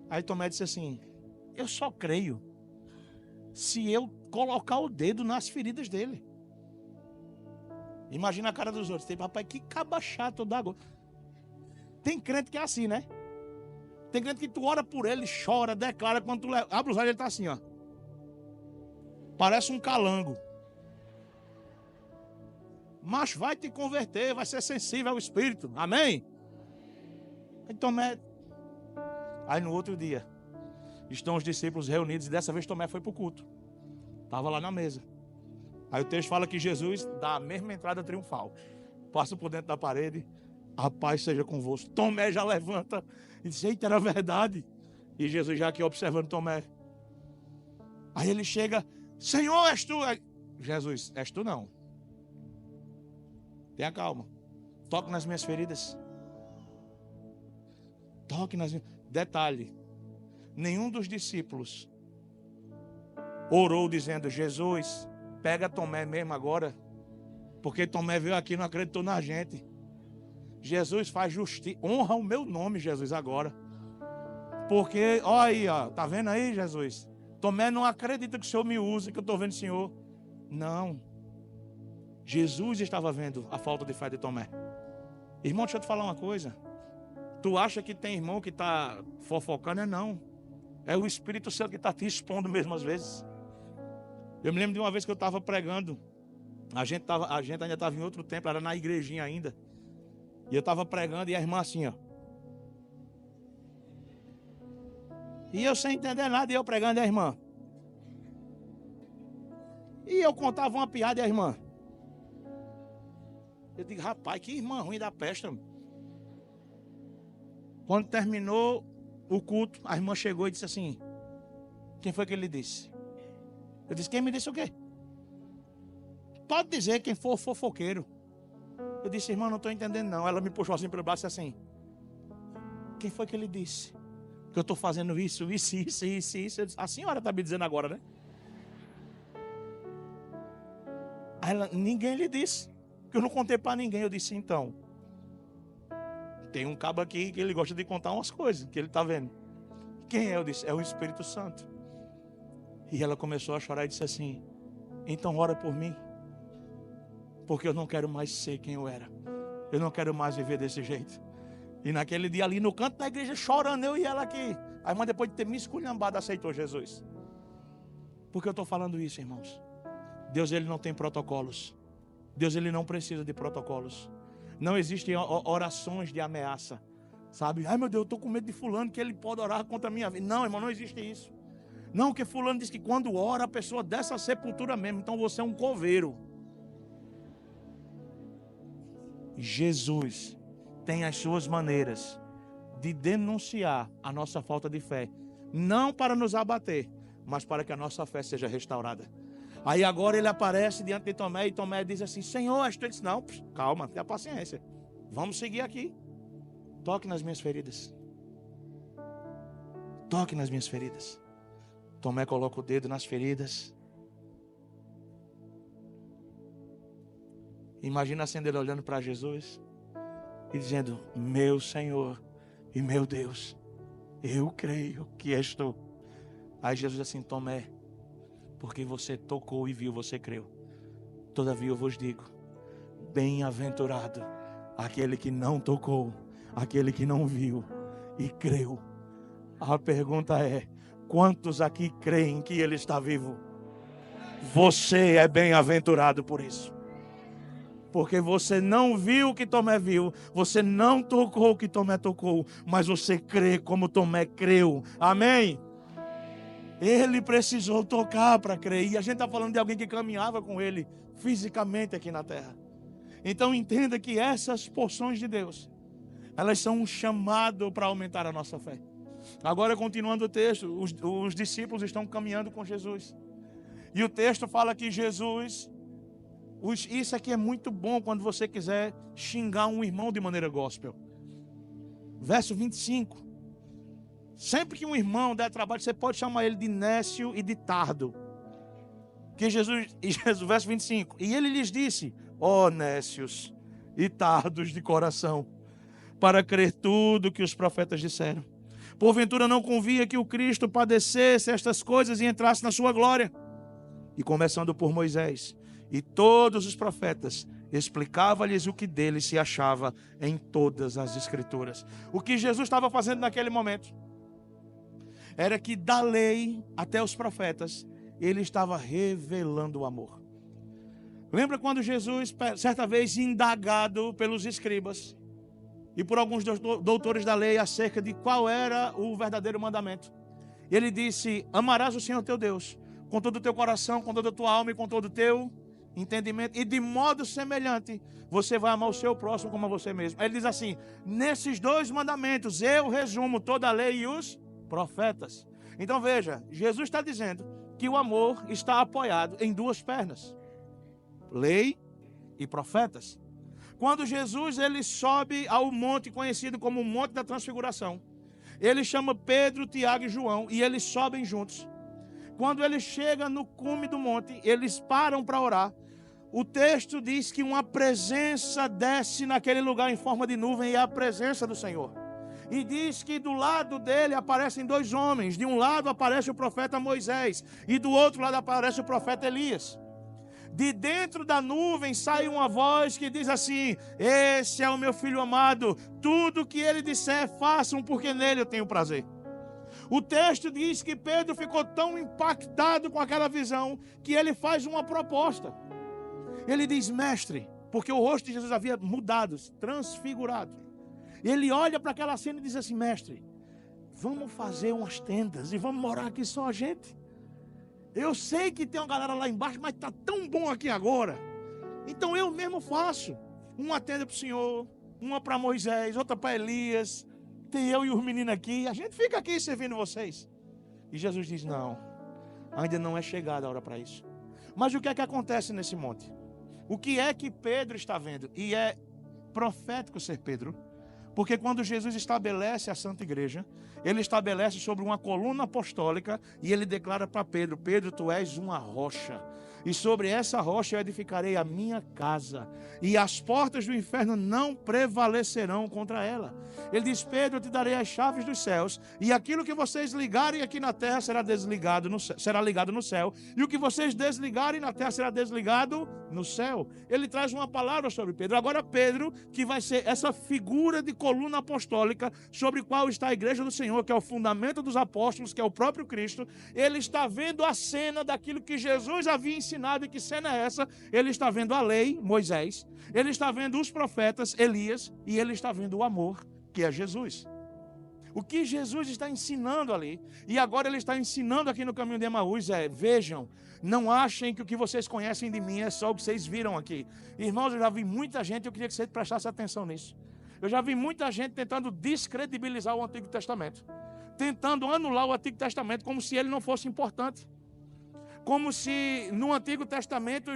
Aí Tomé disse assim: eu só creio se eu colocar o dedo nas feridas dele. Imagina a cara dos outros. Tem, rapaz, que caba chato d'água. Tem crente que é assim, né? Tem crente que tu ora por ele, chora, declara. Quando tu abre os olhos, ele tá assim, ó. Parece um calango. Mas vai te converter, vai ser sensível ao Espírito. Amém? Aí Tomé. Aí no outro dia, estão os discípulos reunidos. E dessa vez Tomé foi para o culto. Estava lá na mesa. Aí o texto fala que Jesus dá a mesma entrada triunfal. Passa por dentro da parede. A paz seja convosco. Tomé já levanta e diz: eita, era verdade. E Jesus já aqui observando Tomé. Aí ele chega: Senhor, és tu? Jesus: és tu não. Tenha calma. Toque nas minhas feridas. Toque nas minhas... Detalhe: nenhum dos discípulos orou dizendo: Jesus, pega Tomé mesmo agora. Porque Tomé veio aqui e não acreditou na gente. Jesus faz justiça, honra o meu nome, Jesus, agora. Porque, olha aí, ó, tá vendo aí, Jesus? Tomé não acredita que o Senhor me usa, que eu estou vendo o Senhor. Não. Jesus estava vendo a falta de fé de Tomé. Irmão, deixa eu te falar uma coisa. Tu acha que tem irmão que está fofocando? É não. É o Espírito Santo que está te expondo mesmo às vezes. Eu me lembro de uma vez que eu estava pregando. A gente ainda estava em outro templo, era na igrejinha ainda. E eu estava pregando e a irmã assim, ó. E eu sem entender nada, e eu pregando e a irmã. E eu contava uma piada e a irmã. Eu digo: rapaz, que irmã ruim da peste. Quando terminou o culto, a irmã chegou e disse assim: quem foi que ele disse? Eu disse: quem me disse o quê? Pode dizer quem for fofoqueiro. Eu disse: irmã, não estou entendendo não. Ela me puxou assim pelo braço e assim: quem foi que ele disse? Que eu estou fazendo isso. Eu disse: a senhora está me dizendo agora, né? Aí ela: ninguém lhe disse. Que eu não contei para ninguém. Eu disse: então, tem um cabo aqui que ele gosta de contar umas coisas que ele está vendo. Quem é? Eu disse: é o Espírito Santo. E ela começou a chorar e disse assim: então ora por mim. Porque eu não quero mais ser quem eu era. Eu não quero mais viver desse jeito. E naquele dia ali no canto da igreja chorando, eu e ela aqui. A irmã, depois de ter me esculhambado, aceitou Jesus. Por que eu estou falando isso, irmãos? Deus, ele não tem protocolos. Deus, ele não precisa de protocolos. Não existem orações de ameaça. Sabe? Ai meu Deus, eu estou com medo de fulano que ele pode orar contra a minha vida. Não, irmão, não existe isso. Não, porque fulano diz que quando ora a pessoa desce a sepultura mesmo. Então você é um coveiro. Jesus tem as suas maneiras de denunciar a nossa falta de fé. Não para nos abater, mas para que a nossa fé seja restaurada. Aí agora ele aparece diante de Tomé e Tomé diz assim: Senhor, ele disse: não, calma, tenha paciência. Vamos seguir aqui. Toque nas minhas feridas. Toque nas minhas feridas. Tomé coloca o dedo nas feridas. Imagina assim ele olhando para Jesus e dizendo: meu Senhor E meu Deus, eu creio que és tu. Aí Jesus disse assim: Tomé, porque você tocou e viu, você creu. Todavia eu vos digo, bem-aventurado aquele que não tocou, aquele que não viu e creu. A pergunta é: quantos aqui creem que Ele está vivo? Você é bem-aventurado por isso. Porque você não viu o que Tomé viu, você não tocou o que Tomé tocou, mas você crê como Tomé creu. Amém? Ele precisou tocar para crer. E a gente está falando de alguém que caminhava com Ele fisicamente aqui na terra. Então entenda que essas porções de Deus, elas são um chamado para aumentar a nossa fé. Agora, continuando o texto, os discípulos estão caminhando com Jesus. E o texto fala que Jesus... Isso aqui é muito bom quando você quiser xingar um irmão de maneira gospel. Verso 25. Sempre que um irmão der trabalho, você pode chamar ele de nécio e de tardo. Que Jesus, verso 25. E ele lhes disse: ó nécios e tardos de coração, para crer tudo que os profetas disseram. Porventura não convinha que o Cristo padecesse estas coisas e entrasse na sua glória. E começando por Moisés e todos os profetas, explicava-lhes o que dele se achava em todas as Escrituras. O que Jesus estava fazendo naquele momento era que da lei até os profetas, ele estava revelando o amor. Lembra quando Jesus, certa vez indagado pelos escribas e por alguns doutores da lei acerca de qual era o verdadeiro mandamento, ele disse: amarás o Senhor teu Deus com todo o teu coração, com toda a tua alma e com todo o teu entendimento, e de modo semelhante você vai amar o seu próximo como a você mesmo. Ele diz assim: nesses dois mandamentos eu resumo toda a lei e os profetas. Então veja, Jesus está dizendo que o amor está apoiado em duas pernas: lei e profetas. Quando Jesus ele sobe ao monte conhecido como o Monte da Transfiguração, ele chama Pedro, Tiago e João e eles sobem juntos. Quando ele chega no cume do monte, eles param para orar. O texto diz que uma presença desce naquele lugar em forma de nuvem, e é a presença do Senhor. E diz que do lado dele aparecem dois homens. De um lado aparece o profeta Moisés e do outro lado aparece o profeta Elias. De dentro da nuvem sai uma voz que diz assim: esse é o meu filho amado, tudo o que ele disser façam, porque nele eu tenho prazer. O texto diz que Pedro ficou tão impactado com aquela visão que ele faz uma proposta. Ele diz: mestre, porque o rosto de Jesus havia mudado, transfigurado. Ele olha para aquela cena e diz assim: mestre, vamos fazer umas tendas e vamos morar aqui só a gente. Eu sei que tem uma galera lá embaixo, mas está tão bom aqui agora. Então eu mesmo faço uma tenda para o Senhor, uma para Moisés, outra para Elias. Tem eu e os meninos aqui, a gente fica aqui servindo vocês. E Jesus diz: não, ainda não é chegada a hora para isso. Mas o que é que acontece nesse monte? O que é que Pedro está vendo? E é profético ser Pedro, porque quando Jesus estabelece a Santa Igreja, ele estabelece sobre uma coluna apostólica e ele declara para Pedro: Pedro, tu és uma rocha, e sobre essa rocha eu edificarei a minha casa, e as portas do inferno não prevalecerão contra ela. Ele diz: Pedro, eu te darei as chaves dos céus, e aquilo que vocês ligarem aqui na terra será ligado no céu, e o que vocês desligarem na terra será desligado no céu. Ele traz uma palavra sobre Pedro. Agora Pedro, que vai ser essa figura de coluna apostólica sobre qual está a igreja do Senhor, que é o fundamento dos apóstolos, que é o próprio Cristo, ele está vendo a cena daquilo que Jesus havia ensinado. E que cena é essa? Ele está vendo a lei, Moisés, ele está vendo os profetas, Elias, e ele está vendo o amor, que é Jesus. O que Jesus está ensinando ali, e agora ele está ensinando aqui no caminho de Emaús, é: vejam, não achem que o que vocês conhecem de mim é só o que vocês viram aqui. Irmãos, eu já vi muita gente, eu queria que você prestasse atenção nisso. Eu já vi muita gente tentando descredibilizar o Antigo Testamento, tentando anular o Antigo Testamento como se ele não fosse importante. Como se no Antigo Testamento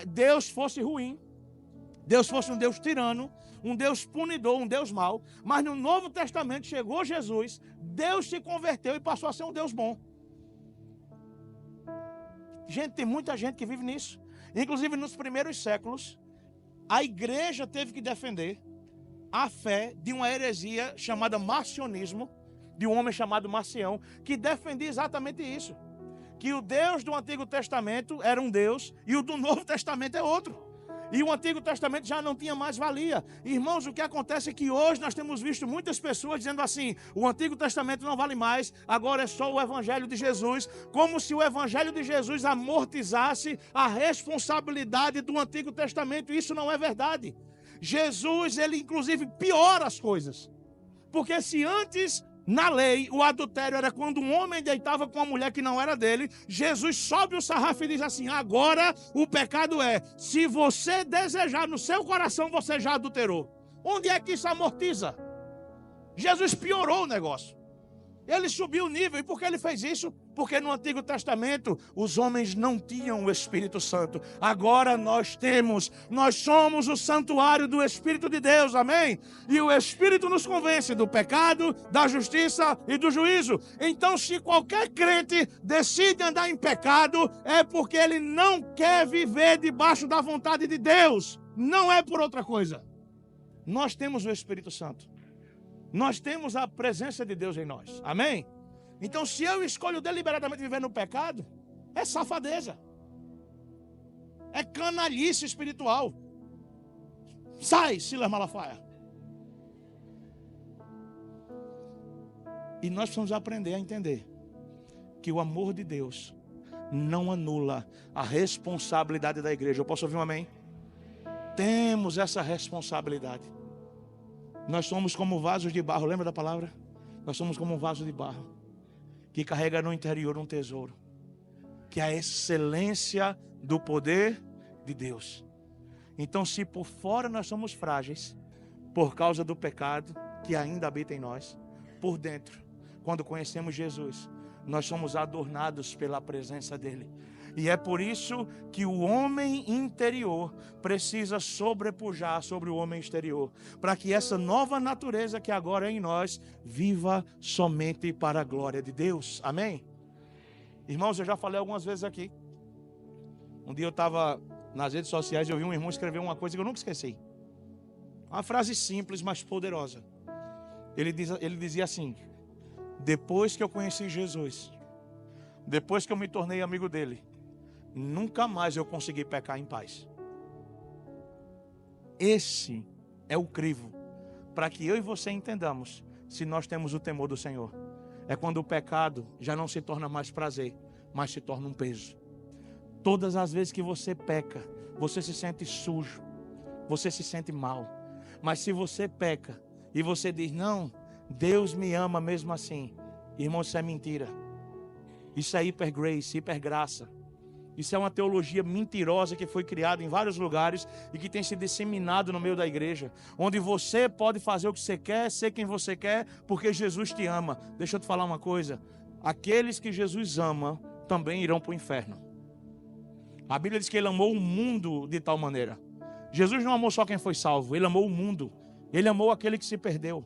Deus fosse ruim, Deus fosse um Deus tirano, um Deus punidor, um Deus mau. Mas no Novo Testamento chegou Jesus, Deus se converteu e passou a ser um Deus bom. Gente, tem muita gente que vive nisso. Inclusive nos primeiros séculos, a igreja teve que defender a fé de uma heresia chamada marcionismo, de um homem chamado Marcião, que defendia exatamente isso. Que o Deus do Antigo Testamento era um Deus e o do Novo Testamento é outro. E o Antigo Testamento já não tinha mais valia. Irmãos, o que acontece é que hoje nós temos visto muitas pessoas dizendo assim: o Antigo Testamento não vale mais, agora é só o Evangelho de Jesus. Como se o Evangelho de Jesus amortizasse a responsabilidade do Antigo Testamento. Isso não é verdade. Jesus, ele inclusive piora as coisas. Porque se antes, na lei, o adultério era quando um homem deitava com uma mulher que não era dele, Jesus sobe o sarrafo e diz assim: agora o pecado é, se você desejar no seu coração, você já adulterou. Onde é que isso amortiza? Jesus piorou o negócio. Ele subiu o nível. E por que ele fez isso? Porque no Antigo Testamento os homens não tinham o Espírito Santo. Agora nós temos. Nós somos o santuário do Espírito de Deus, amém? E o Espírito nos convence do pecado, da justiça e do juízo. Então, se qualquer crente decide andar em pecado, é porque ele não quer viver debaixo da vontade de Deus. Não é por outra coisa. Nós temos o Espírito Santo. Nós temos a presença de Deus em nós. Amém? Então, se eu escolho deliberadamente viver no pecado, é safadeza. É canalice espiritual. Sai, Silas Malafaia. E nós precisamos aprender a entender que o amor de Deus não anula a responsabilidade da igreja. Eu posso ouvir um amém? Temos essa responsabilidade. Nós somos como vasos de barro, lembra da palavra? Nós somos como um vaso de barro que carrega no interior um tesouro, que é a excelência do poder de Deus. Então, se por fora nós somos frágeis, por causa do pecado que ainda habita em nós, por dentro, quando conhecemos Jesus, nós somos adornados pela presença dele. E é por isso que o homem interior precisa sobrepujar sobre o homem exterior, para que essa nova natureza que agora é em nós viva somente para a glória de Deus. Amém? Irmãos, eu já falei algumas vezes aqui. Um dia eu estava nas redes sociais e eu vi um irmão escrever uma coisa que eu nunca esqueci. Uma frase simples, mas poderosa. Ele dizia assim: depois que eu conheci Jesus, depois que eu me tornei amigo dele, nunca mais eu consegui pecar em paz. Esse é o crivo para que eu e você entendamos se nós temos o temor do Senhor. É quando o pecado já não se torna mais prazer, mas se torna um peso. Todas as vezes que você peca, você se sente sujo, você se sente mal. Mas se você peca e você diz: não, Deus me ama mesmo assim, irmão, isso é mentira. Isso é hipergrace, hipergraça. Isso é uma teologia mentirosa que foi criada em vários lugares e que tem se disseminado no meio da igreja, onde você pode fazer o que você quer, ser quem você quer, porque Jesus te ama. Deixa eu te falar uma coisa: aqueles que Jesus ama também irão para o inferno. A Bíblia diz que ele amou o mundo de tal maneira. Jesus não amou só quem foi salvo, ele amou o mundo. Ele amou aquele que se perdeu.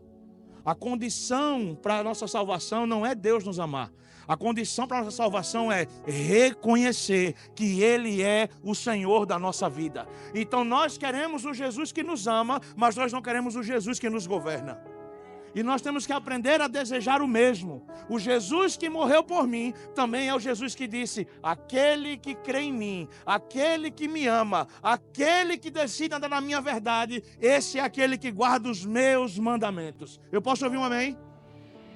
A condição para a nossa salvação não é Deus nos amar. A condição para a nossa salvação é reconhecer que Ele é o Senhor da nossa vida. Então nós queremos o Jesus que nos ama, mas nós não queremos o Jesus que nos governa. E nós temos que aprender a desejar o mesmo. O Jesus que morreu por mim também é o Jesus que disse: aquele que crê em mim, aquele que me ama, aquele que decide andar na minha verdade, esse é aquele que guarda os meus mandamentos. Eu posso ouvir um amém?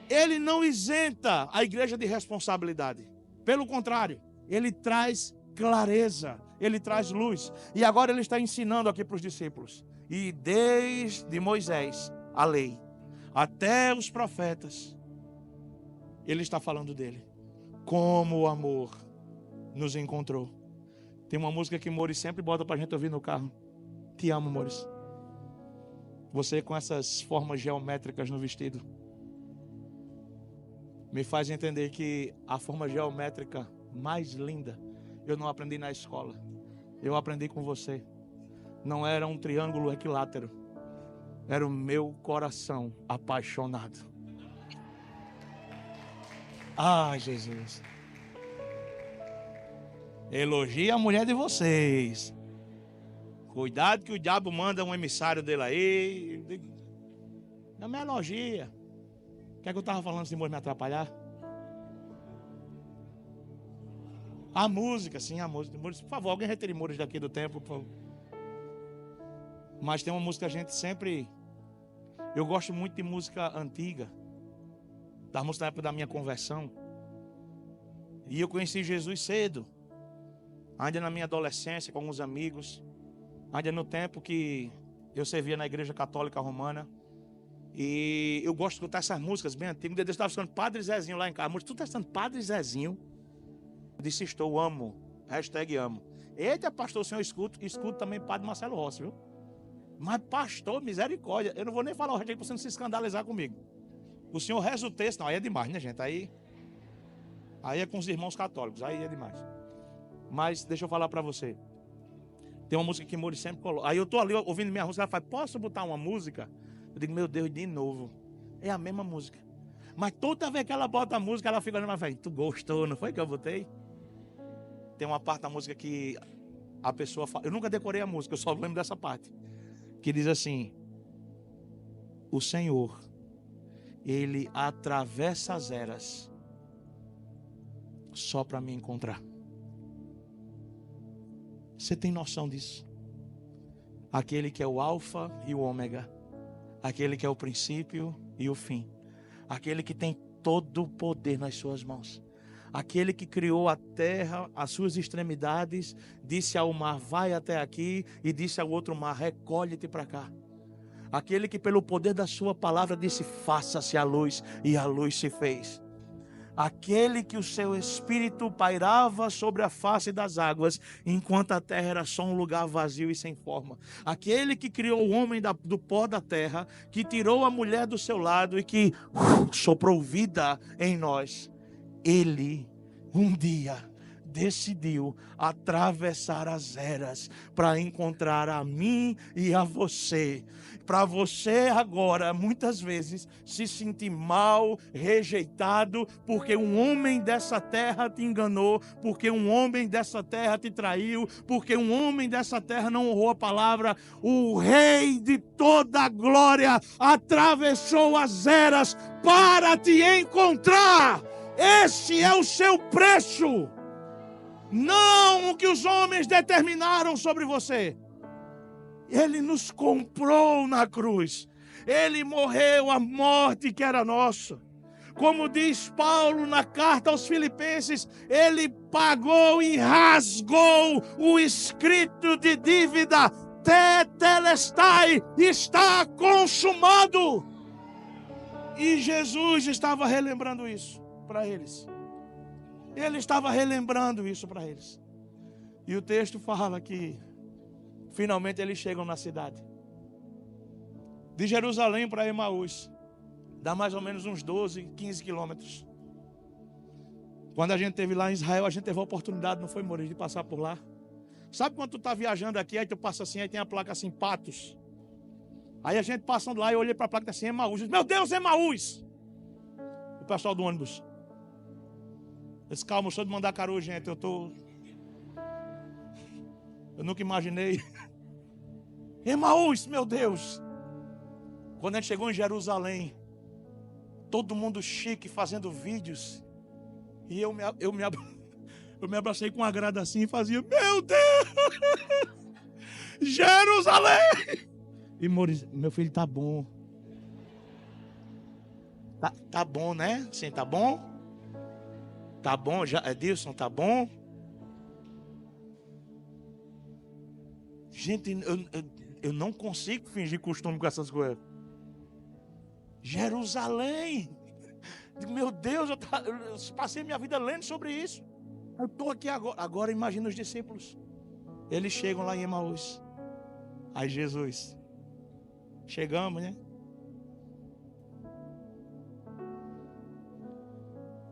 Ele não isenta a igreja de responsabilidade. Pelo contrário, ele traz clareza, ele traz luz. E agora ele está ensinando aqui para os discípulos. E desde Moisés, a lei, até os profetas, ele está falando dele. Como o amor nos encontrou. Tem uma música que Mores sempre bota para a gente ouvir no carro. Te amo, Mores. Você com essas formas geométricas no vestido me faz entender que a forma geométrica mais linda eu não aprendi na escola. Eu aprendi com você. Não era um triângulo equilátero. Era o meu coração apaixonado. Ai, Jesus. Elogia a mulher de vocês. Cuidado que o diabo manda um emissário dele aí. Não me elogia. O que é que eu estava falando sem me atrapalhar? A música, sim, a música. Por favor, alguém retire Moures daqui do templo, por favor. Mas tem uma música que a gente sempre... Eu gosto muito de música antiga. Da música da época da minha conversão. E eu conheci Jesus cedo. Ainda na minha adolescência, com alguns amigos. Ainda no tempo que eu servia na Igreja Católica Romana. E eu gosto de escutar essas músicas bem antigas. Eu estava escutando Padre Zezinho lá em casa. Mas tu está escutando Padre Zezinho? Eu disse, estou, amo. Hashtag amo. Eita, pastor, o senhor escuta também Padre Marcelo Rossi, viu? Mas pastor, misericórdia. Eu não vou nem falar o hashtag para você não se escandalizar comigo. O senhor reza o texto. Não, aí é demais, né, gente? Aí é com os irmãos católicos. Aí é demais. Mas deixa eu falar para você. Tem uma música que Moures sempre coloca. Aí eu tô ali ouvindo minha música. Ela fala, posso botar uma música? Eu digo, meu Deus, de novo. É a mesma música. Mas toda vez que ela bota a música, ela fica olhando, mas tu gostou, não foi que eu botei? Tem uma parte da música que a pessoa fala. Eu nunca decorei a música, eu só lembro dessa parte. Que diz assim: o Senhor, Ele atravessa as eras só para me encontrar. Você tem noção disso? Aquele que é o alfa e o ômega. Aquele que é o princípio e o fim. Aquele que tem todo o poder nas suas mãos. Aquele que criou a terra, as suas extremidades, disse ao mar, vai até aqui, e disse ao outro mar, recolhe-te para cá. Aquele que pelo poder da sua palavra disse, faça-se a luz, e a luz se fez. Aquele que o seu espírito pairava sobre a face das águas, enquanto a terra era só um lugar vazio e sem forma. Aquele que criou o homem do pó da terra, que tirou a mulher do seu lado e que soprou vida em nós. Ele, um dia, decidiu atravessar as eras para encontrar a mim e a você. Para você agora, muitas vezes, se sentir mal, rejeitado, porque um homem dessa terra te enganou, porque um homem dessa terra te traiu, porque um homem dessa terra não honrou a palavra. O Rei de toda a glória atravessou as eras para te encontrar. Esse é o seu preço. Não o que os homens determinaram sobre você. Ele nos comprou na cruz. Ele morreu a morte que era nossa. Como diz Paulo na carta aos Filipenses, ele pagou e rasgou o escrito de dívida. Tetelestai, está consumado. E Jesus estava relembrando isso para eles. Ele estava relembrando isso para eles. E o texto fala que finalmente eles chegam na cidade. De Jerusalém para Emaús, dá mais ou menos uns 12, 15 quilômetros. Quando a gente esteve lá em Israel, a gente teve a oportunidade, não foi, Moures, de passar por lá. Sabe quando tu está viajando aqui, aí tu passa assim, aí tem a placa assim, Patos. Aí a gente passando lá, eu olhei para a placa assim, Emaús. Meu Deus, Emaús! O pessoal do ônibus. Esse calma, eu sou de Mandacaru, gente. Eu nunca imaginei. Emaús, meu Deus. Quando a gente chegou em Jerusalém, todo mundo chique fazendo vídeos. E eu me abracei com a grada assim e fazia, meu Deus! Jerusalém! E Moures, meu filho, tá bom. Tá bom, né? Sim, tá bom? Tá bom, já, Edilson, tá bom? Gente, eu não consigo fingir costume com essas coisas. Jerusalém. Meu Deus, eu passei minha vida lendo sobre isso. Eu estou aqui agora. Agora imagina os discípulos. Eles chegam lá em Emaús. Aí Jesus. Chegamos, né?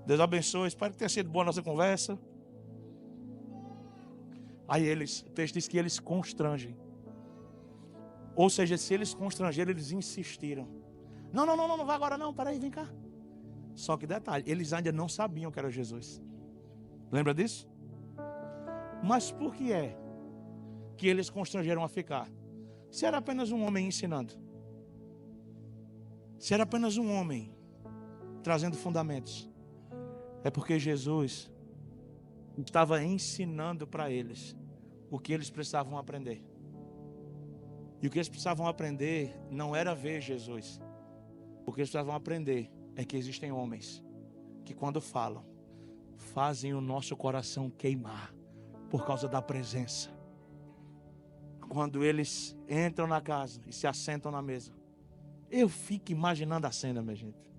Deus abençoe, espero que tenha sido boa a nossa conversa. Aí o texto diz que eles constrangem. Ou seja, se eles constrangeram, eles insistiram. Não vai agora não, peraí, vem cá. Só que detalhe, eles ainda não sabiam que era Jesus. Lembra disso? Mas por que é que eles constrangeram a ficar? Se era apenas um homem ensinando. Se era apenas um homem trazendo fundamentos, é porque Jesus estava ensinando para eles o que eles precisavam aprender. E o que eles precisavam aprender não era ver Jesus. O que eles precisavam aprender é que existem homens que, quando falam, fazem o nosso coração queimar por causa da presença. Quando eles entram na casa e se assentam na mesa, eu fico imaginando a cena, minha gente.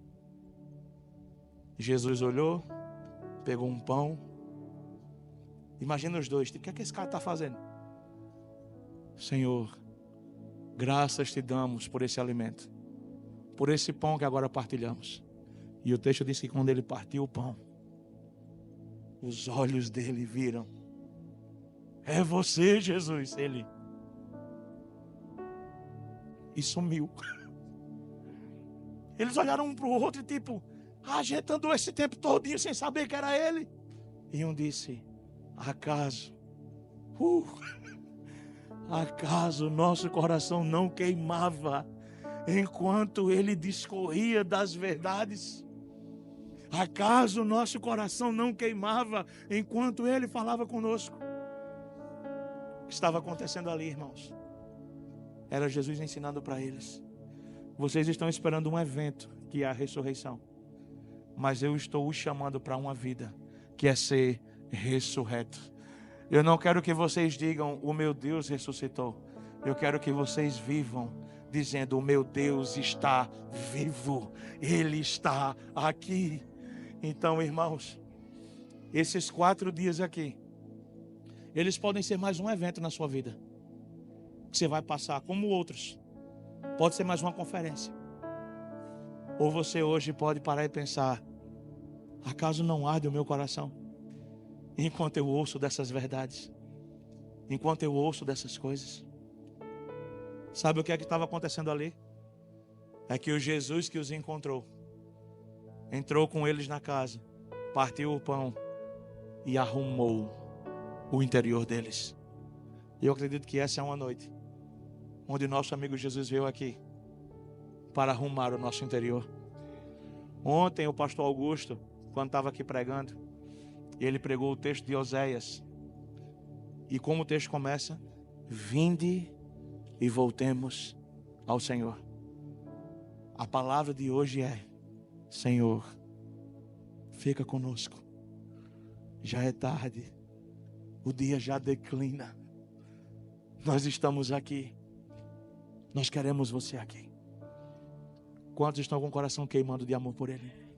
Jesus olhou, pegou um pão. Imagina os dois. O que é que esse cara está fazendo? Senhor, graças te damos por esse alimento, por esse pão que agora partilhamos. E o texto diz que quando ele partiu o pão, os olhos dele viram. É você, Jesus. Ele. E sumiu. Eles olharam um para o outro e tipo, a gente andou esse tempo todinho sem saber que era ele. E um disse, acaso nosso coração não queimava enquanto ele discorria das verdades? Acaso nosso coração não queimava enquanto ele falava conosco? O que estava acontecendo ali, irmãos? Era Jesus ensinando para eles. Vocês estão esperando um evento, que é a ressurreição. Mas eu estou os chamando para uma vida, que é ser ressurreto. Eu não quero que vocês digam, o meu Deus ressuscitou. Eu quero que vocês vivam dizendo, o meu Deus está vivo. Ele está aqui. Então, irmãos, esses 4 dias aqui, eles podem ser mais um evento na sua vida, que você vai passar como outros. Pode ser mais uma conferência. Ou você hoje pode parar e pensar, acaso não arde o meu coração enquanto eu ouço dessas verdades, enquanto eu ouço dessas coisas? Sabe o que é que estava acontecendo ali? É que o Jesus que os encontrou entrou com eles na casa, partiu o pão e arrumou o interior deles. E eu acredito que essa é uma noite onde nosso amigo Jesus veio aqui para arrumar o nosso interior. Ontem o pastor Augusto, quando estava aqui pregando, ele pregou o texto de Oséias. E como o texto começa, vinde e voltemos ao Senhor. A palavra de hoje é, Senhor, fica conosco. Já é tarde, o dia já declina. Nós estamos aqui. Nós queremos você aqui. Quantos estão com o coração queimando de amor por Ele?